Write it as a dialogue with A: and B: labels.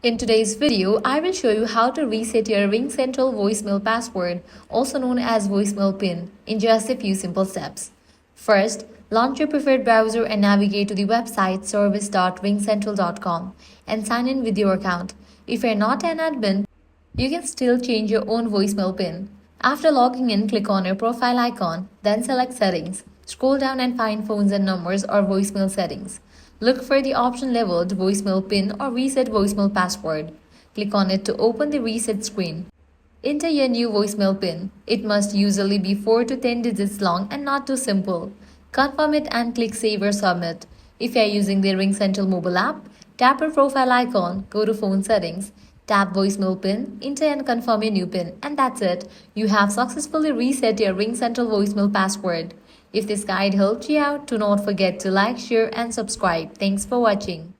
A: In today's video, I will show you how to reset your RingCentral voicemail password, also known as voicemail PIN, in just a few simple steps. First, launch your preferred browser and navigate to the website service.ringcentral.com and sign in with your account. If you're not an admin, you can still change your own voicemail PIN. After logging in, click on your profile icon, then select Settings. Scroll down and find Phones and Numbers or Voicemail Settings. Look for the option labeled Voicemail PIN or Reset Voicemail Password. Click on it to open the reset screen. Enter your new voicemail PIN. It must usually be 4 to 10 digits long and not too simple. Confirm it and click Save or Submit. If you are using the RingCentral mobile app, tap your profile icon, go to Phone Settings, tap Voicemail PIN, enter and confirm your new PIN, and that's it. You have successfully reset your RingCentral voicemail password. If this guide helped you out, do not forget to like, share, and subscribe. Thanks for watching.